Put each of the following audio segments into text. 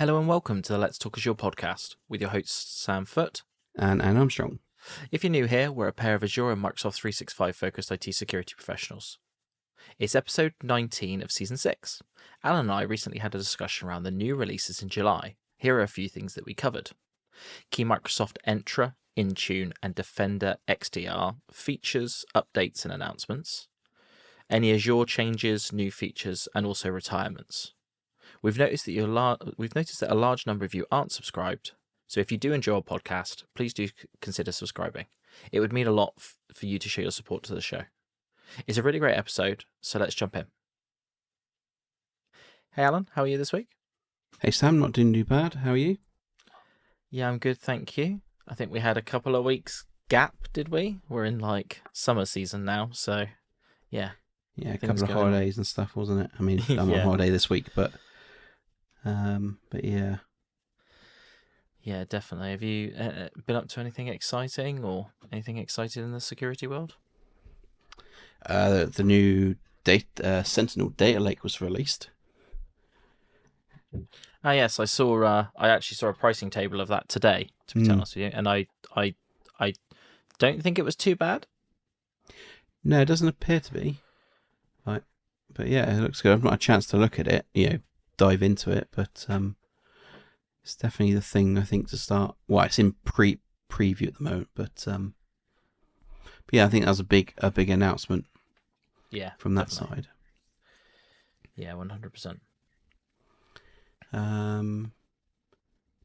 Hello and welcome to the Let's Talk Azure podcast with your hosts Sam Foote and Anne Armstrong. If you're new here, we're a pair of Azure and Microsoft 365 focused IT security professionals. It's episode 19 of season 6. Alan and I recently had a discussion around the new releases in July. Here are a few things that we covered. Key Microsoft Entra, Intune and Defender XDR features, updates and announcements. Any Azure changes, new features and also retirements. We've noticed that a large number of you aren't subscribed, so if you do enjoy our podcast, please do consider subscribing. It would mean a lot for you to show your support to the show. It's a really great episode, so let's jump in. Hey Alan, how are you this week? Hey Sam, not doing too bad. How are you? Yeah, I'm good, thank you. I think we had a couple of weeks gap, did we? We're in summer season now, so yeah. Yeah, a couple of holidays and stuff, wasn't it? I mean, I'm Yeah. on holiday this week, but yeah. Yeah, definitely. Have you been up to anything exciting or anything exciting in the security world? The new Sentinel data lake was released. Yes, I saw. I actually saw a pricing table of that today, to be honest with you, and I don't think it was too bad. No, it doesn't appear to be. But yeah, it looks good. I've not had a chance to look at it, dive into it, but it's definitely the thing I think to start. Well, it's in preview at the moment, but yeah, I think that was a big announcement. Yeah, from that definitely. side. Yeah, 100%.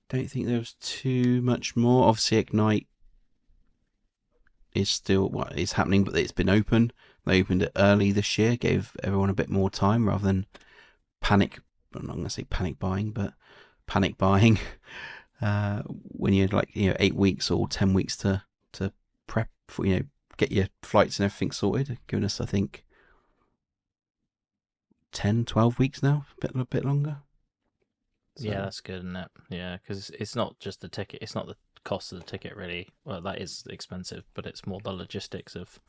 Don't think there was too much more. Obviously, Ignite is still what is happening, but it's been open. They opened it early this year, gave everyone a bit more time rather than panic. I'm not going to say panic buying, but panic buying when you had 8 weeks or 10 weeks to prep for get your flights and everything sorted. Giving us, I think, 10, 12 weeks now, a bit longer. So. Yeah, that's good, isn't it? Yeah, because it's not just the ticket. It's not the cost of the ticket, really. Well, that is expensive, but it's more the logistics of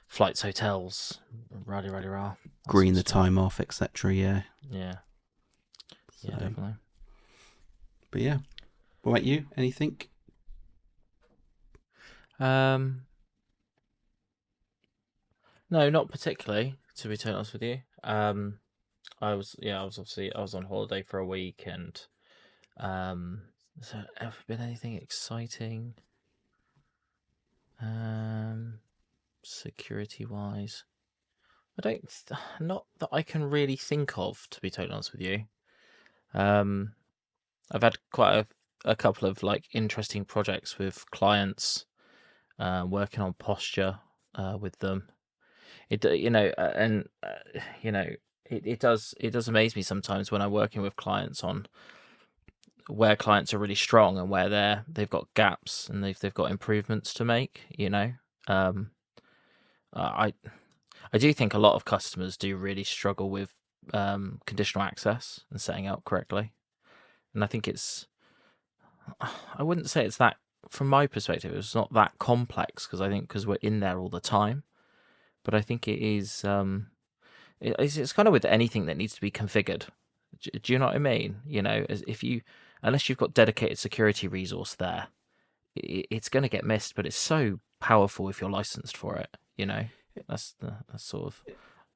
flights, hotels, rah. Green the time off, etc. Yeah. Yeah. Yeah, definitely. But yeah, what about you? Anything? No, not particularly. To be totally honest with you, I was on holiday for a week, and has there ever been anything exciting? Security wise, not that I can really think of, to be totally honest with you. I've had quite a couple of interesting projects with clients, working on posture with them. It does amaze me sometimes when I'm working with clients on where clients are really strong and where they've got gaps and they've got improvements to make. I do think a lot of customers do really struggle with conditional access and setting up correctly, and I think I wouldn't say it's that, from my perspective, it's not that complex, because we're in there all the time. But I think it is. It's kind of with anything that needs to be configured. Do you know what I mean? Unless you've got dedicated security resource there, it's going to get missed. But it's so powerful if you're licensed for it. That's sort of.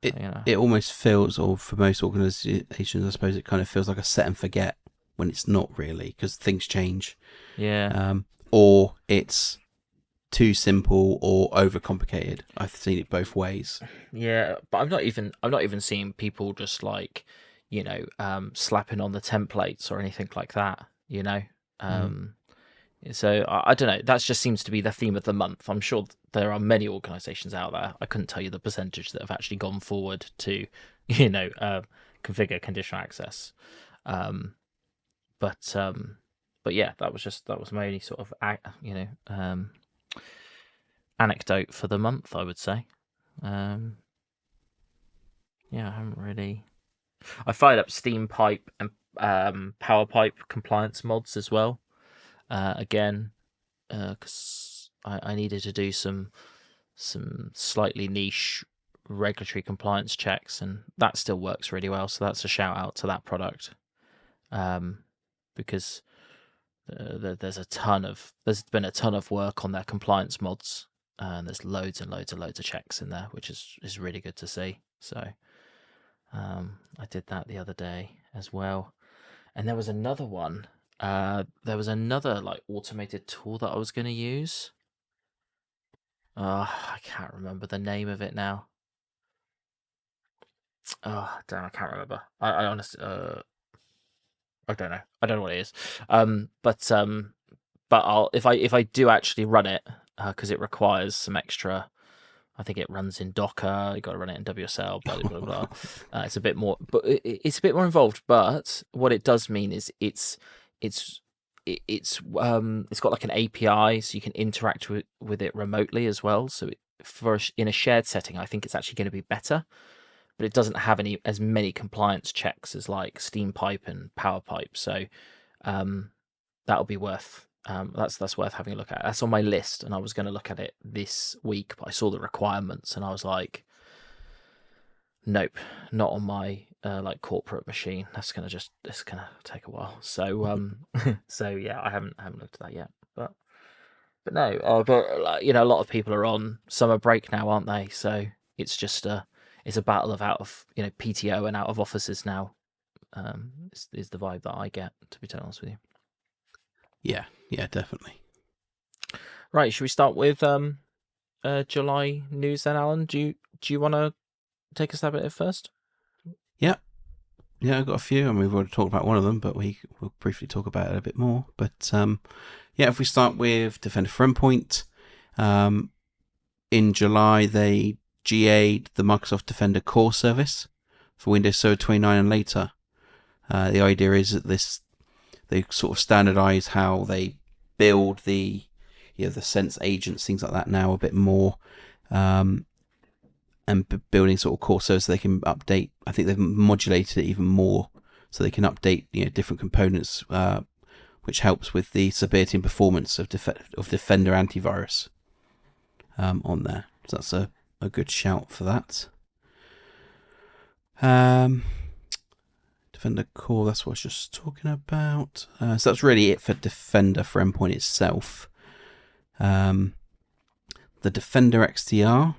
It almost feels, or for most organizations, I suppose, it kind of feels like a set and forget when it's not really, because things change. Yeah. Or it's too simple or overcomplicated. I've seen it both ways. Yeah, but I'm not even seeing people just slapping on the templates or anything like that. So I don't know. That just seems to be the theme of the month. I'm sure there are many organisations out there. I couldn't tell you the percentage that have actually gone forward to, configure conditional access. But yeah, that was my only sort of anecdote for the month, I would say. Yeah, I haven't really. I fired up Steam Pipe and PowerPipe compliance mods as well. Again, because I needed to do some slightly niche regulatory compliance checks, and that still works really well. So that's a shout out to that product. because there's been a ton of work on their compliance mods, and there's loads and loads and loads of checks in there, which is really good to see. So I did that the other day as well. And there was another one. There was another like automated tool that I was going to use. I can't remember the name of it now. Oh, damn, I can't remember. I honestly, I don't know. I don't know what it is. But I'll if I do actually run it, because it requires some extra. I think it runs in Docker. You got to run it in WSL. Blah blah blah. It's a bit more, but it's a bit more involved. But what it does mean is it's got like an API, so you can interact with it remotely as well. So in a shared setting, I think it's actually going to be better. But it doesn't have as many compliance checks as like Steam Pipe and Power Pipe. So that'll be worth. That's worth having a look at. That's on my list, and I was going to look at it this week, but I saw the requirements, and I was like, nope, not on my like corporate machine. It's gonna take a while. So so yeah, I haven't looked at that yet. But no, but you know, a lot of people are on summer break now, aren't they? So it's just it's a battle of out of PTO and out of offices now. Is the vibe that I get, to be totally honest with you. Yeah, definitely. Right, should we start with July news then, Alan? Do you want to take a stab at it first? Yeah, I've got a few, and we've already talked about one of them, but we'll briefly talk about it a bit more. But if we start with Defender for Endpoint, in July they GA'd the Microsoft Defender core service for Windows Server 29 and later. The idea is that they sort of standardize how they build the sense agents, things like that now a bit more, and building sort of core service so they can update. I think they've modulated it even more so they can update different components, which helps with the stability and performance of Defender antivirus on there. So that's a good shout for that. Defender Core, that's what I was just talking about. So that's really it for Defender for Endpoint itself. The Defender XDR,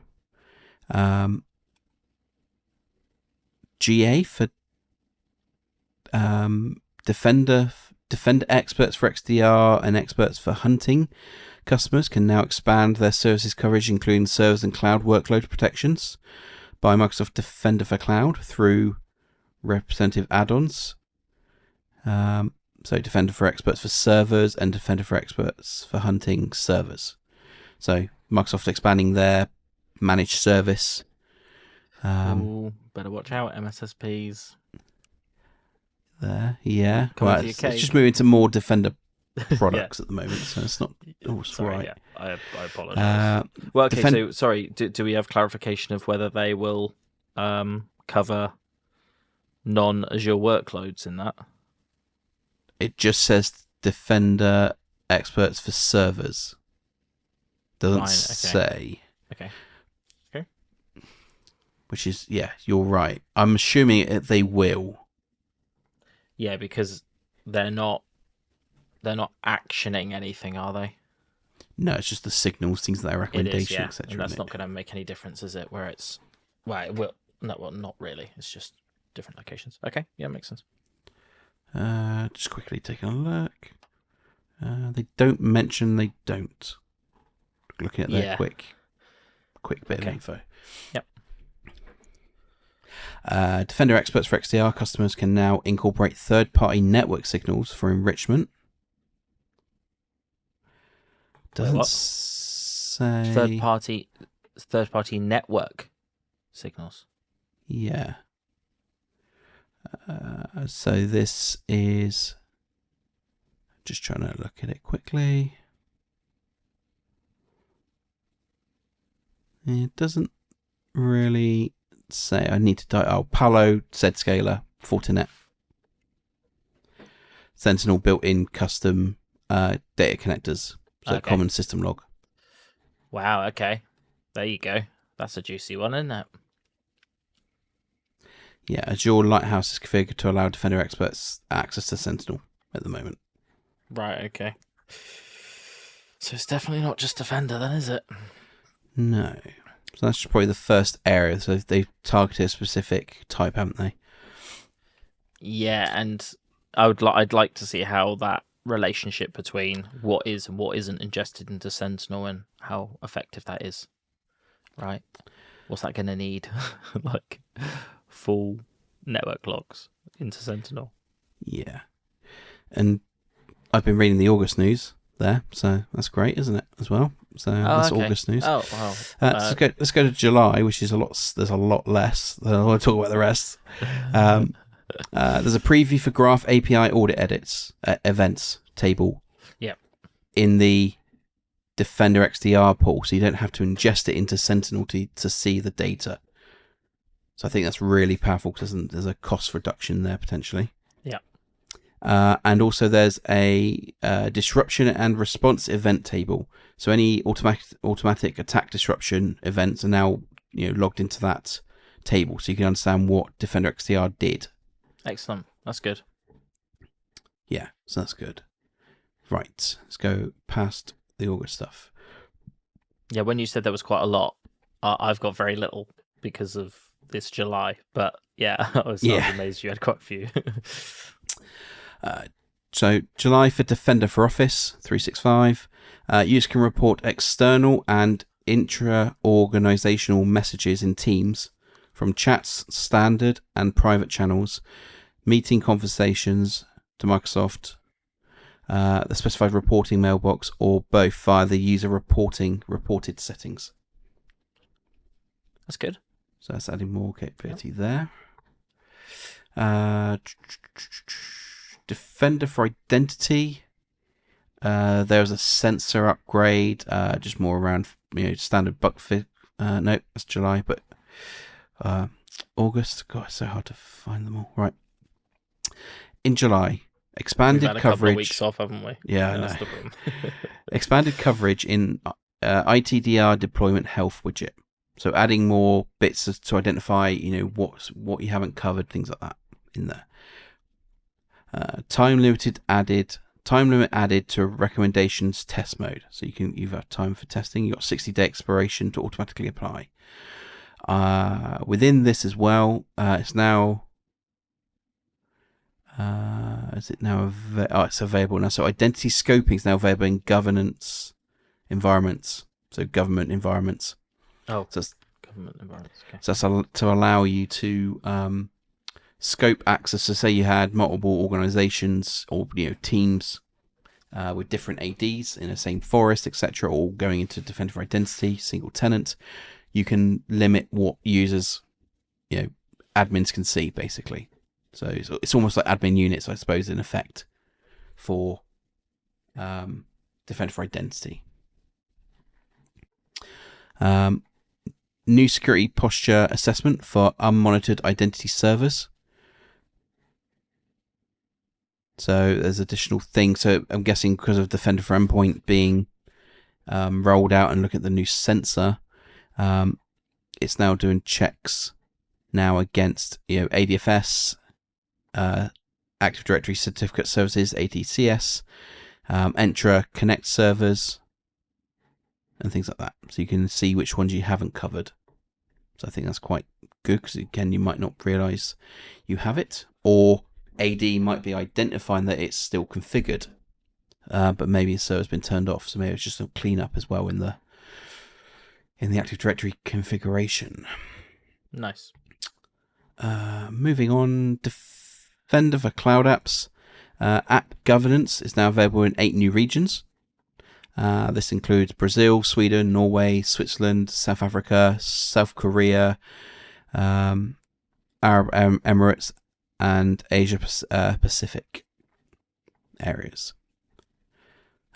GA for Defender experts for XDR and experts for hunting customers can now expand their services coverage, including servers and cloud workload protections by Microsoft Defender for Cloud through representative add-ons. So Defender for experts for servers and Defender for experts for hunting servers. So Microsoft expanding their managed service. Better watch out, MSSPs. There, yeah. Well, it's just moving to more Defender products at the moment, so it's not sorry, right. Yeah, I apologize. Well, okay, so sorry, do we have clarification of whether they will cover non-Azure workloads in that? It just says Defender experts for servers. Doesn't say. Okay. Which is, you're right. I'm assuming they will. Yeah, because they're not actioning anything, are they? No, it's just the signals, things like recommendation, etc. And that's not going to make any difference, is it? Where it's it will. No, well, not really. It's just different locations. Okay, yeah, makes sense. Just quickly taking a look. They don't mention they don't. Looking at their quick bit of info. Yep. Defender experts for XDR customers can now incorporate third-party network signals for enrichment. Doesn't say third-party network signals. Yeah. So this is just trying to look at it quickly. It doesn't really say. I need to type. Palo, Zscaler, Fortinet, Sentinel built-in custom data connectors. So common system log. Wow. Okay. There you go. That's a juicy one, isn't it? Yeah, Azure Lighthouse is configured to allow Defender experts access to Sentinel at the moment. Right, okay. So it's definitely not just Defender then, is it? No. So that's probably the first area. So they've targeted a specific type, haven't they? Yeah, and I'd like to see how that relationship between what is and what isn't ingested into Sentinel and how effective that is. Right? What's that going to need? Like full network logs into Sentinel. Yeah. And I've been reading the August news there, so that's great, isn't it? As well. So that's okay. August news. Oh wow. Let's go to July, which is a lot. There's a lot less. I want to talk about the rest. There's a preview for Graph API audit edits events table. Yep. In the Defender XDR pool, so you don't have to ingest it into Sentinel to see the data. So I think that's really powerful because there's a cost reduction there potentially. Yeah. And also there's a disruption and response event table. So any automatic attack disruption events are now logged into that table, so you can understand what Defender XDR did. Excellent. That's good. Yeah, so that's good. Right, let's go past the August stuff. Yeah, when you said there was quite a lot, I've got very little because of this July. But yeah, I was amazed you had quite a few. So July for Defender for Office 365. Users can report external and intra-organizational messages in Teams from chats, standard and private channels, meeting conversations to Microsoft, the specified reporting mailbox, or both via the user reported settings. That's good. So that's adding more capability there. Defender for Identity. There's a sensor upgrade, just more around standard bug fix. No, that's July, but August. God, it's so hard to find them all. Right. In July, expanded We've had a coverage. couple of weeks off, haven't we? Yeah, I That's know. the problem. Expanded coverage in ITDR deployment health widget. So adding more bits to identify, what you haven't covered, things like that in there. Time limit added to recommendations test mode. So you've got time for testing. You've got 60-day expiration to automatically apply. Within this as well, it's now. Is it now? It's available now. So identity scoping is now available in governance environments. So government environments. Oh, so government environments. Okay. So that's to allow you to scope access. So say you had multiple organizations or teams with different ADs in the same forest, etc., all going into Defender for Identity, single tenant. You can limit what users, admins can see, basically. So it's almost like admin units, I suppose, in effect, for Defender for Identity. New security posture assessment for unmonitored identity servers. So there's additional things. So I'm guessing because of Defender for Endpoint being rolled out and look at the new sensor, it's now doing checks now against ADFS, Active Directory Certificate Services, ADCS, Entra Connect servers, and things like that. So you can see which ones you haven't covered. So I think that's quite good because, again, you might not realise you have it, or AD might be identifying that it's still configured, but maybe the server's been turned off. So maybe it's just a cleanup as well in the Active Directory configuration. Nice. Moving on, Defender for Cloud Apps. App governance is now available in 8 new regions. This includes Brazil, Sweden, Norway, Switzerland, South Africa, South Korea, Arab Emirates, and Asia Pacific areas.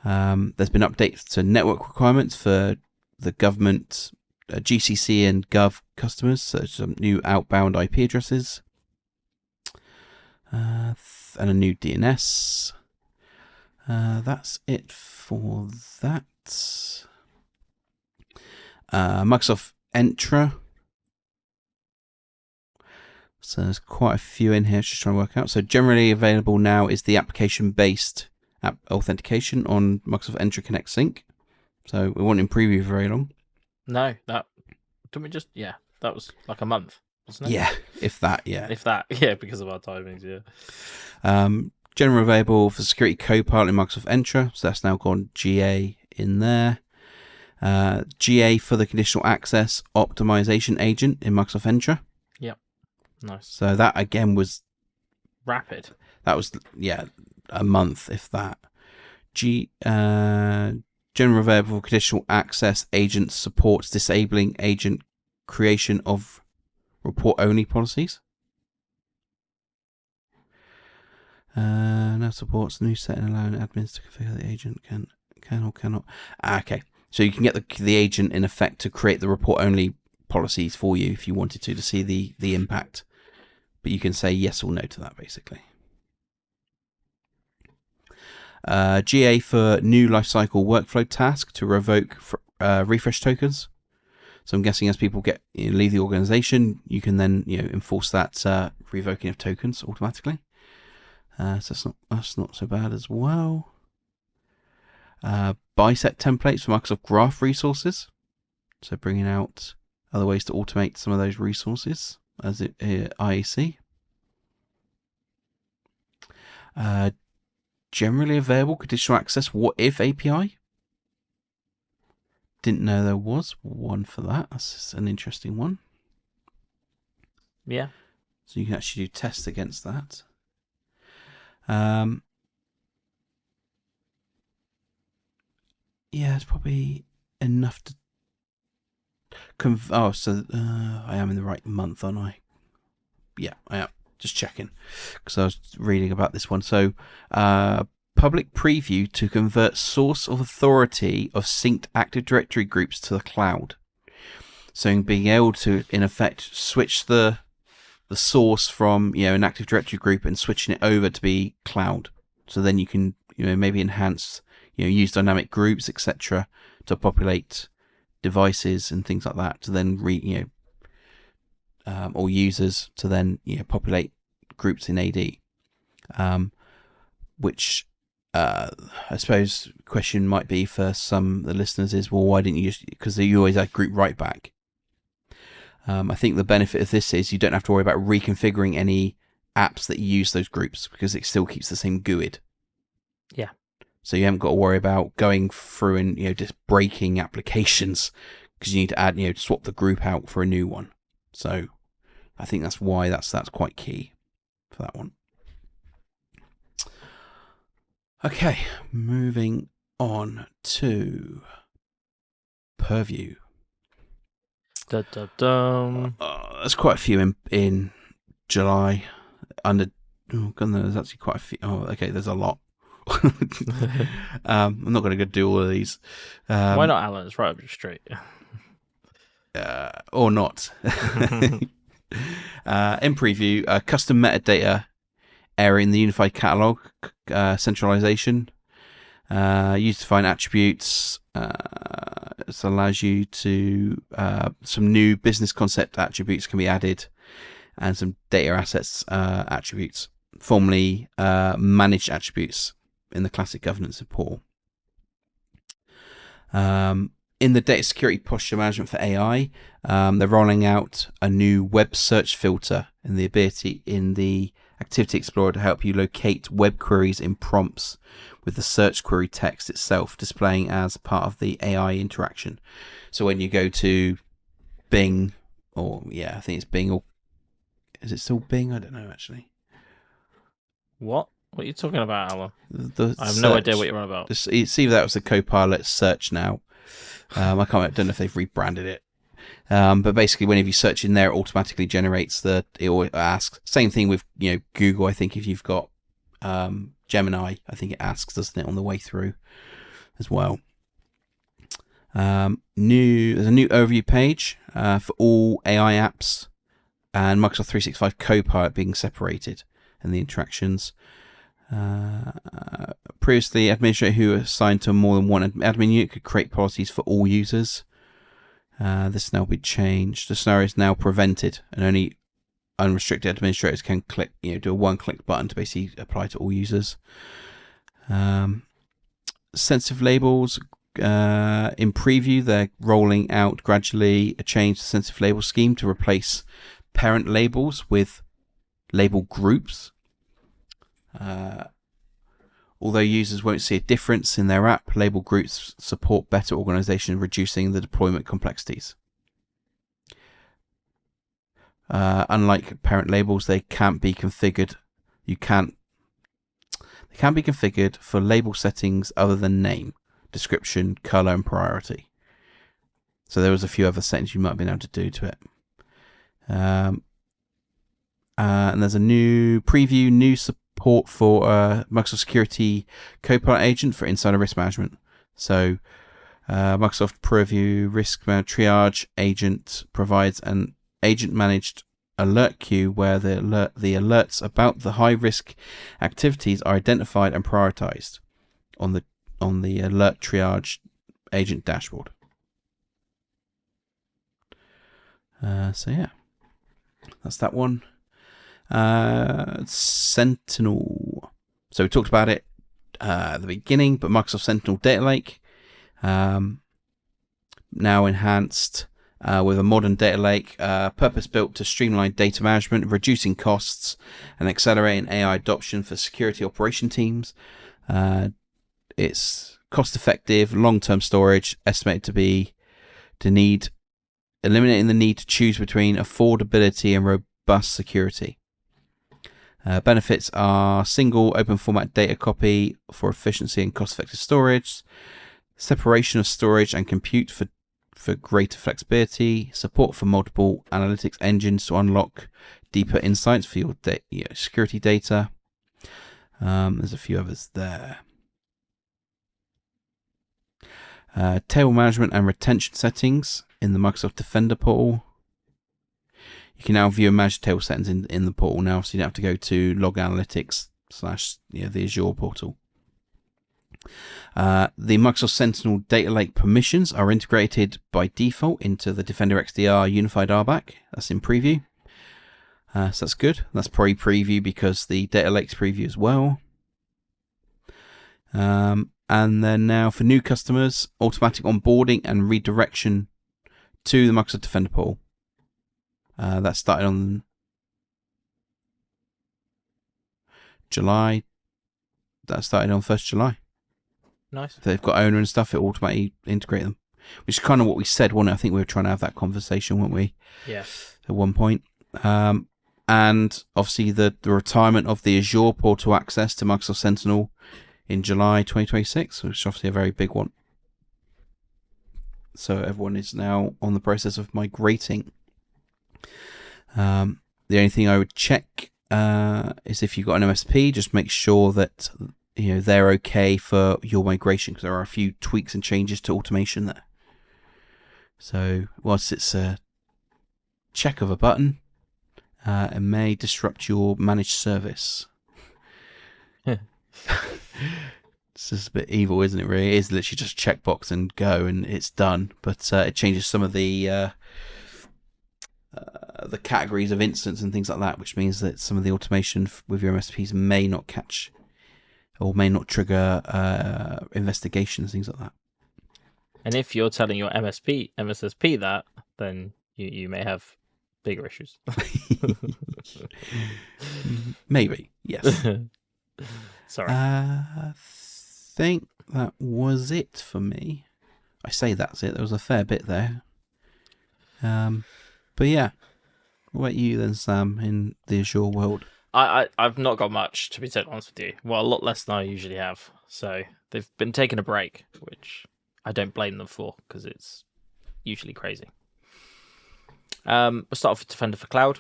There's been updates to network requirements for the government, GCC and Gov customers, so some new outbound IP addresses, and a new DNS. That's it for that. Microsoft Entra. So there's quite a few in here, just trying to work out. So generally available now is the application-based app authentication on Microsoft Entra Connect Sync. So we weren't in preview for very long. No, that was like a month, wasn't it? Yeah, if that, yeah. Because of our timings, yeah. Generally available for Security Copilot in Microsoft Entra, so that's now gone GA in there. GA for the conditional access optimization agent in Microsoft Entra. Yep, nice. So that again was rapid. That was a month, if that. General available conditional access agent supports disabling agent creation of report only policies. Now supports new setting allowing admins to configure the agent can or cannot. Okay, so you can get the agent in effect to create the report only policies for you if you wanted to see the impact, but you can say yes or no to that basically. GA for new lifecycle workflow task to revoke refresh tokens. So I'm guessing as people leave the organization, you can then enforce that revoking of tokens automatically. So that's not so bad as well. Bicep templates for Microsoft Graph resources. So bringing out other ways to automate some of those resources as IAC. Generally available conditional access what if API. Didn't know there was one for that. That's an interesting one. Yeah. So you can actually do tests against that. Yeah, it's probably enough to so I am in the right month, aren't I? Yeah, I am. Just checking, because I was reading about this one. So, public preview to convert source of authority of synced Active Directory groups to the cloud. So, being able to, in effect, switch the source from an Active Directory group and switching it over to be cloud. So then you can maybe enhance use dynamic groups, etc., to populate devices and things like that. To then or users to then populate groups in AD, which I suppose question might be for some of the listeners is, well, why didn't you just, because you always add group right back. I think the benefit of this is you don't have to worry about reconfiguring any apps that use those groups because it still keeps the same GUID. Yeah. So you haven't got to worry about going through and just breaking applications because you need to add swap the group out for a new one. So I think that's why that's quite key for that one. Okay, moving on to Purview. There's quite a few in July. There's actually quite a few. Oh, okay, there's a lot. I'm not going to go do all of these. Why not, Alan? It's right up your street. Or not. In preview, custom metadata area in the unified catalog centralization. Use to find attributes. This allows you to some new business concept attributes can be added, and some data assets attributes, formerly managed attributes in the classic governance support. In the data security posture management for AI, they're rolling out a new web search filter and the ability in the Activity Explorer to help you locate web queries in prompts with the search query text itself displaying as part of the AI interaction. So when you go to Bing, I think it's Bing, or is it still Bing? I don't know actually. What are you talking about, Alan? I have no idea what you're on about. See if that was the Copilot search now. I don't know if they've rebranded it. But basically, whenever you search in there, it automatically generates it always asks. Same thing with Google. I think if you've got Gemini, I think it asks, doesn't it, on the way through as well. There's a new overview page for all AI apps and Microsoft 365 Copilot being separated and the interactions. Previously, administrator who are assigned to more than one admin unit could create policies for all users. This now be changed. The scenario is now prevented, and only unrestricted administrators can click, do a one-click button to basically apply to all users. Sensitive labels, in preview, they're rolling out gradually a change to sensitive label scheme to replace parent labels with label groups. Although users won't see a difference in their app, label groups support better organization, reducing the deployment complexities. Unlike parent labels, they can't be configured. They can't be configured for label settings other than name, description, color, and priority. So there was a few other settings you might have been able to do to it. And there's a new preview, new support for Microsoft Security Copilot agent for insider risk management. So Microsoft Purview Risk Triage agent provides an agent-managed alert queue where the alerts about the high-risk activities are identified and prioritized on the alert triage agent dashboard. So yeah, that's that one. Sentinel. So we talked about it at the beginning, but Microsoft Sentinel Data Lake, now enhanced with a modern data lake, purpose-built to streamline data management, reducing costs, and accelerating AI adoption for security operation teams. It's cost-effective, long-term storage, estimated to be eliminating the need to choose between affordability and robust security. Benefits are single open-format data copy for efficiency and cost-effective storage, separation of storage and compute for greater flexibility, support for multiple analytics engines to unlock deeper insights for your security data. There's a few others there. Table management and retention settings in the Microsoft Defender portal. You can now view and manage table settings in the portal now, so you don't have to go to log analytics / the Azure portal. The Microsoft Sentinel Data Lake permissions are integrated by default into the Defender XDR Unified RBAC. That's in preview. So that's good. That's probably preview because the Data Lake's preview as well. And then now for new customers, automatic onboarding and redirection to the Microsoft Defender portal. That started on July. That started on 1st July. Nice. If they've got owner and stuff, it automatically integrate them. Which is kind of what we said, wasn't it? I think we were trying to have that conversation, weren't we? Yeah. At one point. And obviously the retirement of the Azure portal access to Microsoft Sentinel in July 2026, which is obviously a very big one. So everyone is now on the process of migrating. The only thing I would check is if you've got an MSP, just make sure that they're okay for your migration, because there are a few tweaks and changes to automation there. So whilst it's a check of a button, it may disrupt your managed service. It's just a bit evil, isn't it, really? It is literally just checkbox and go and it's done, but it changes some of the categories of instance and things like that, which means that some of the automation with your MSPs may not catch or may not trigger investigations, things like that. And if you're telling your MSSP that, then you may have bigger issues. Maybe, yes. Sorry. I think that was it for me. I say that's it. There was a fair bit there. But yeah. What about you then, Sam, in the Azure world? I've not got much, to be totally honest with you. Well, a lot less than I usually have. So they've been taking a break, which I don't blame them for, because it's usually crazy. We'll start off with Defender for Cloud.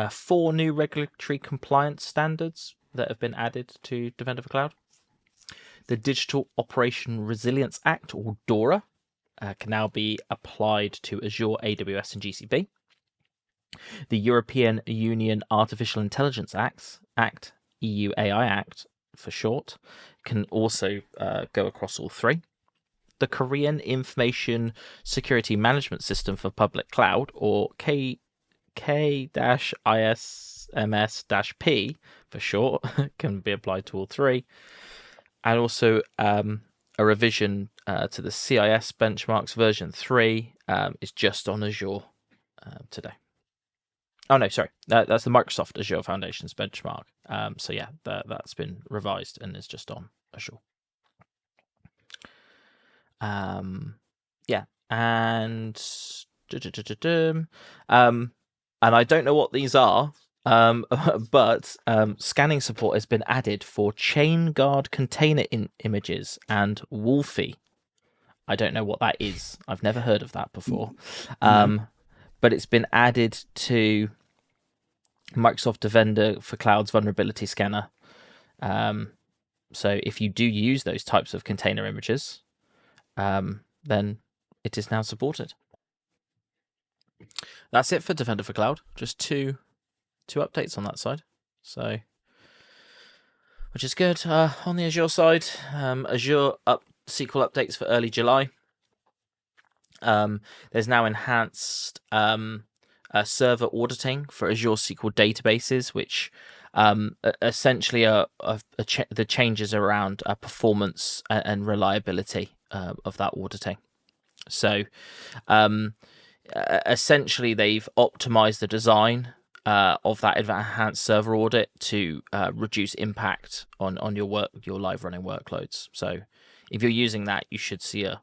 4 new regulatory compliance standards that have been added to Defender for Cloud. The Digital Operation Resilience Act, or DORA, can now be applied to Azure, AWS, and GCP. The European Union Artificial Intelligence Act, EU AI Act for short, can also go across all 3. The Korean Information Security Management System for Public Cloud, or K-ISMS-P for short can be applied to all three. And also a revision to the CIS benchmarks version 3 is just on Azure today. Oh, no, sorry. That's the Microsoft Azure Foundations benchmark. So, yeah, that's been revised and is just on Azure. Yeah, and I don't know what these are, but scanning support has been added for chain guard container images and Wolfie. I don't know what that is. I've never heard of that before. But it's been added to Microsoft Defender for Cloud's vulnerability scanner. So if you do use those types of container images, then it is now supported. That's it for Defender for Cloud. Just two updates on that side. So, which is good. On the Azure side, Azure SQL updates for early July. There's now enhanced server auditing for Azure SQL databases, which essentially are the changes around performance and reliability of that auditing. So essentially they've optimized the design of that enhanced server audit to reduce impact on your live running workloads. So if you're using that, you should see a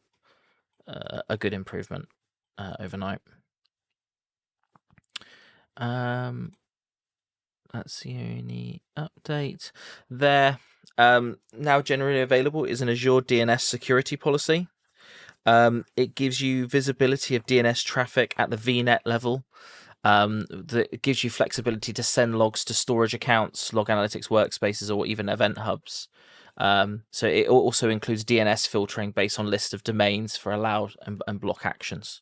good improvement overnight. That's the only update there. Now generally available is an Azure DNS security policy. It gives you visibility of DNS traffic at the VNet level. That gives you flexibility to send logs to storage accounts, log analytics workspaces, or even event hubs. So it also includes DNS filtering based on list of domains for allowed and block actions.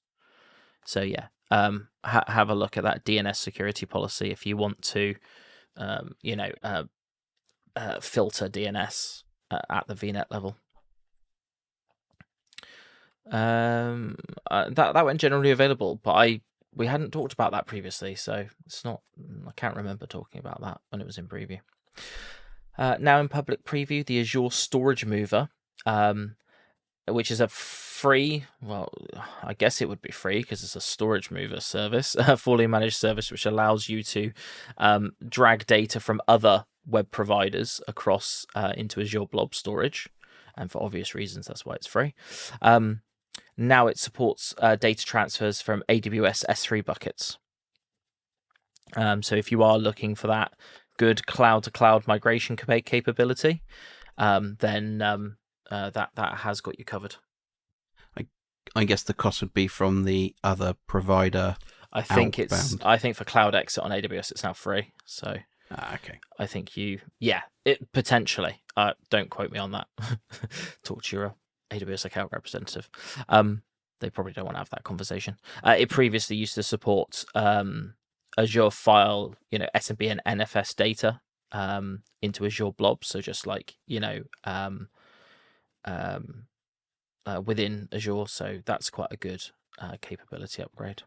So yeah, have a look at that DNS security policy if you want to, filter DNS at the VNet level. That went generally available, but we hadn't talked about that previously, so I can't remember talking about that when it was in preview. Now in public preview, the Azure Storage Mover, which is a free, well, I guess it would be free because it's a storage mover service, a fully managed service which allows you to drag data from other web providers across into Azure Blob Storage, and for obvious reasons, that's why it's free. Now it supports data transfers from AWS S3 buckets. So if you are looking for that good cloud-to-cloud migration capability, then that has got you covered. I guess the cost would be from the other provider. I think for Cloud Exit on AWS it's now free. So okay. I think it potentially. Don't quote me on that. Talk to your AWS account representative. They probably don't want to have that conversation. It previously used to support Azure file, SMB and NFS data into Azure Blob. So just like within Azure. So that's quite a good capability upgrade.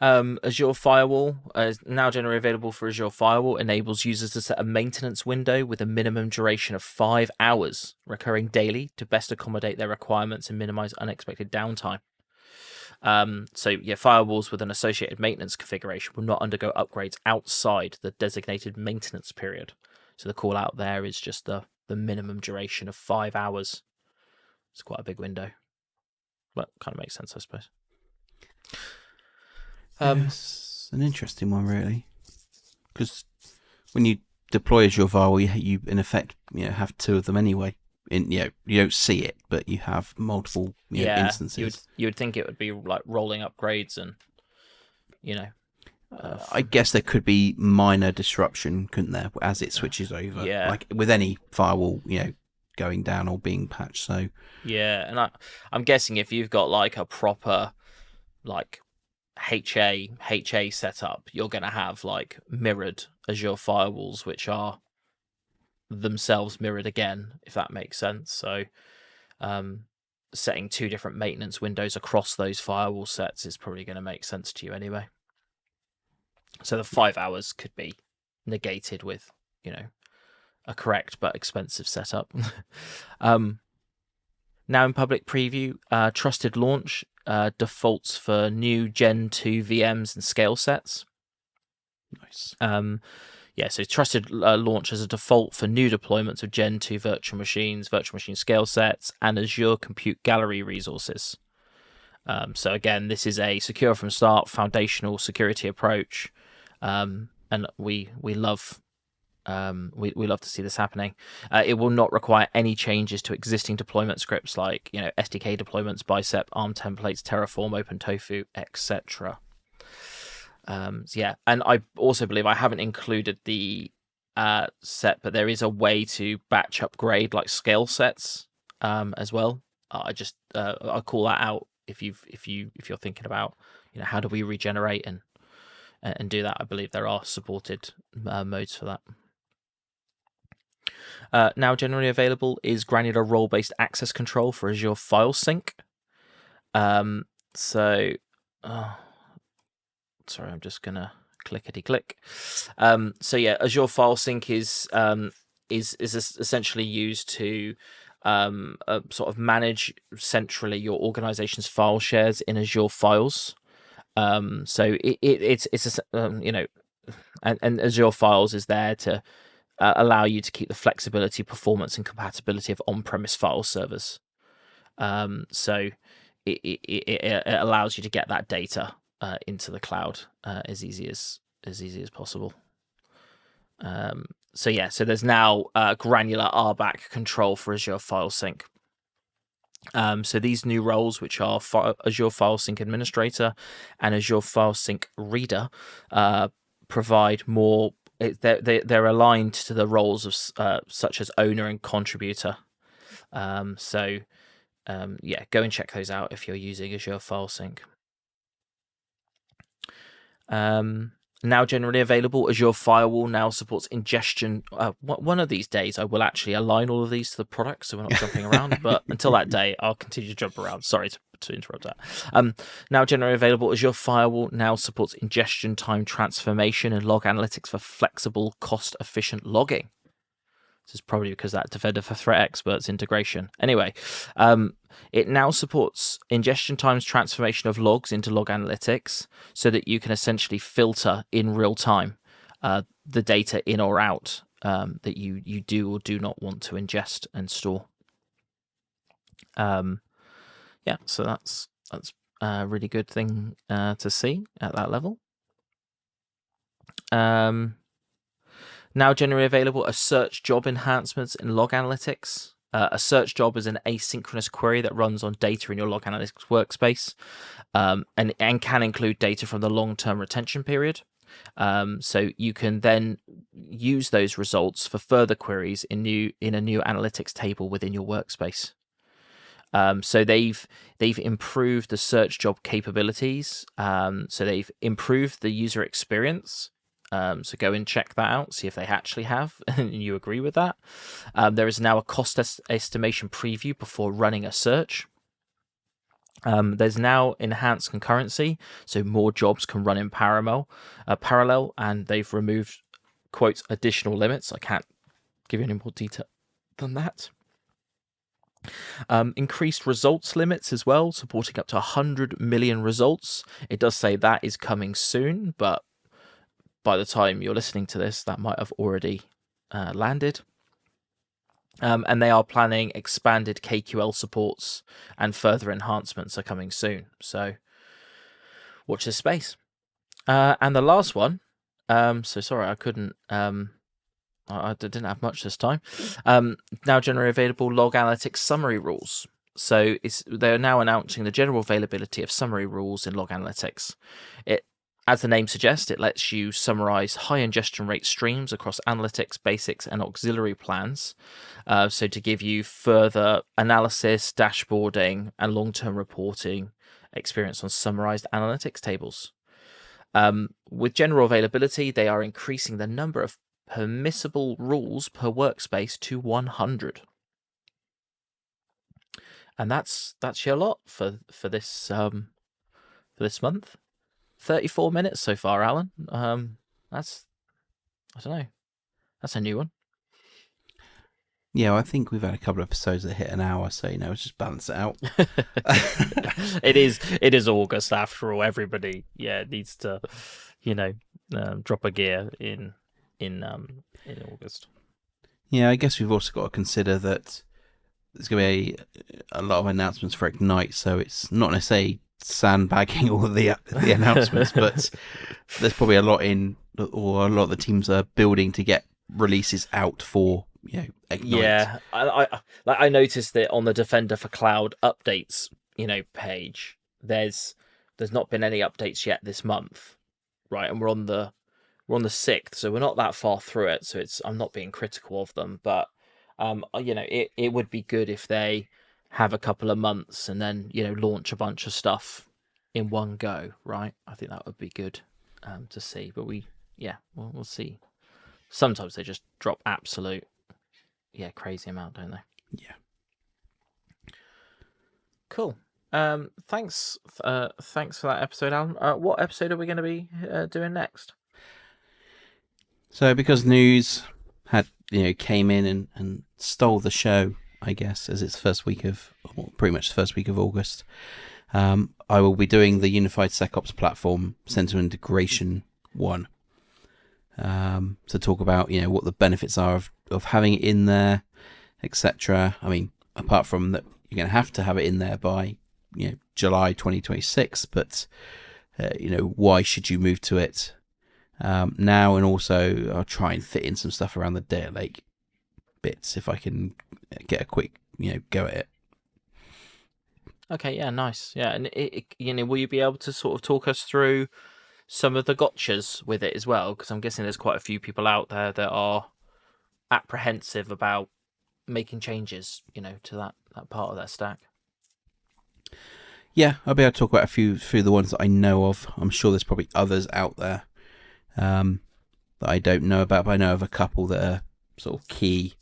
Azure Firewall is now generally available for Azure Firewall. Enables users to set a maintenance window with a minimum duration of 5 hours, recurring daily, to best accommodate their requirements and minimize unexpected downtime. Firewalls with an associated maintenance configuration will not undergo upgrades outside the designated maintenance period. So the call out there is just the minimum duration of 5 hours. It's quite a big window, but kind of makes sense, I suppose. It's an interesting one, really, because when you deploy Azure Firewall, you in effect have two of them anyway. You don't see it, but you have multiple instances. You would think it would be like rolling upgrades, and I guess there could be minor disruption, couldn't there, as it switches over? Yeah. Like with any firewall, going down or being patched. So yeah, and I'm guessing if you've got like a proper like HA setup, you're going to have like mirrored Azure firewalls, which are themselves mirrored again, if that makes sense. So setting 2 different maintenance windows across those firewall sets is probably going to make sense to you anyway. So the 5 hours could be negated with, a correct but expensive setup. Now in public preview, trusted launch defaults for new Gen 2 VMs and scale sets. Nice. So trusted launch as a default for new deployments of Gen 2 virtual machine scale sets, and Azure Compute Gallery resources. So again, this is a secure from start foundational security approach, and we love to see this happening. It will not require any changes to existing deployment scripts like SDK deployments, Bicep, ARM templates, Terraform, OpenTofu, etc. And I also believe I haven't included the set, but there is a way to batch upgrade like scale sets as well. I'll call that out if you're thinking about how do we regenerate and do that. I believe there are supported modes for that. Now generally available is granular role-based access control for Azure File Sync. Sorry, I'm just gonna clickety-click. Azure File Sync is essentially used to sort of manage centrally your organization's file shares in Azure Files. And Azure Files is there to allow you to keep the flexibility, performance, and compatibility of on-premise file servers. It allows you to get that data into the cloud as easy as possible. So there's now granular RBAC control for Azure File Sync. So these new roles, which are Azure File Sync Administrator and Azure File Sync Reader, provide more. They're aligned to the roles of such as owner and contributor. Go and check those out if you're using Azure File Sync. Now generally available, Azure Firewall now supports ingestion. One of these days, I will actually align all of these to the product, so we're not jumping around. But until that day, I'll continue to jump around. Sorry to interrupt that. Now generally available, Azure Firewall now supports ingestion time transformation and log analytics for flexible, cost-efficient logging. This is probably because that Defender for Threat Experts integration. Anyway, it now supports ingestion times transformation of logs into log analytics so that you can essentially filter in real time the data in or out that you do or do not want to ingest and store. So that's a really good thing to see at that level. Now generally available are search job enhancements in log analytics. A search job is an asynchronous query that runs on data in your log analytics workspace, and can include data from the long-term retention period. So you can then use those results for further queries in a new analytics table within your workspace. So they've improved the search job capabilities. So they've improved the user experience. So go and check that out, see if they actually have, and you agree with that. There is now a cost estimation preview before running a search. There's now enhanced concurrency, so more jobs can run in parallel, and they've removed, quote, additional limits. I can't give you any more detail than that. Increased results limits as well, supporting up to 100 million results. It does say that is coming soon, but by the time you're listening to this, that might have already landed. And they are planning expanded KQL supports, and further enhancements are coming soon. So watch this space. And the last one, so sorry, I couldn't, I didn't have much this time. Now generally available log analytics summary rules. So they're now announcing the general availability of summary rules in log analytics. As the name suggests, it lets you summarize high ingestion rate streams across analytics, basics, and auxiliary plans. So to give you further analysis, dashboarding, and long-term reporting experience on summarized analytics tables. With general availability, they are increasing the number of permissible rules per workspace to 100. And that's your lot for this month. 34 minutes so far, Alan. That's, I don't know. That's a new one. Yeah, I think we've had a couple of episodes that hit an hour, so let's just balance it out. It is August after all. Everybody, needs to, drop a gear in August. Yeah, I guess we've also got to consider that there's going to be a lot of announcements for Ignite, so it's not necessarily sandbagging all the announcements, but there's probably a lot of the teams are building to get releases out for Ignite. Yeah, I noticed that on the Defender for Cloud updates, page, there's not been any updates yet this month, right? And we're on the 6th, so we're not that far through it. So I'm not being critical of them, but it would be good if they have a couple of months and then launch a bunch of stuff in one go, right? I think that would be good to see. But we'll see. Sometimes they just drop absolute. Yeah, crazy amount, don't they? Yeah. Cool. Thanks for that episode, Alan. What episode are we going to be doing next? So, because news had came in and stole the show, I guess, as it's pretty much the first week of August, I will be doing the Unified SecOps Platform Center Integration 1. To talk about what the benefits are of having it in there, etc. I mean, apart from that, you're going to have it in there by July 2026. But why should you move to it now? And also, I'll try and fit in some stuff around the data lake bits if I can get a quick go at it. Okay, yeah, nice. Yeah, and will you be able to sort of talk us through some of the gotchas with it as well? Because I'm guessing there's quite a few people out there that are apprehensive about making changes, to that part of their stack. Yeah, I'll be able to talk about a few the ones that I know of. I'm sure there's probably others out there that I don't know about, but I know of a couple that are sort of key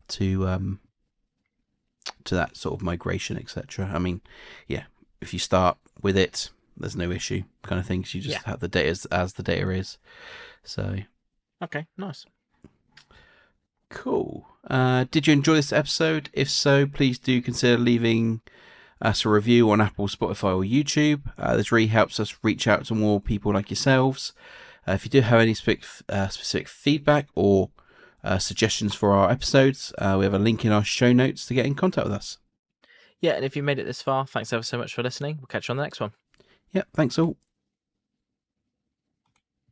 to that sort of migration, etc. I mean, yeah, if you start with it, there's no issue kind of thing. You just have the data as the data is. So, okay, nice. Cool. Did you enjoy this episode? If so, please do consider leaving us a review on Apple, Spotify, or YouTube. This really helps us reach out to more people like yourselves. If you do have any specific feedback or suggestions for our episodes, we have a link in our show notes to get in contact with us. Yeah, and if you made it this far, thanks ever so much for listening. We'll catch you on the next one. Yep, thanks all.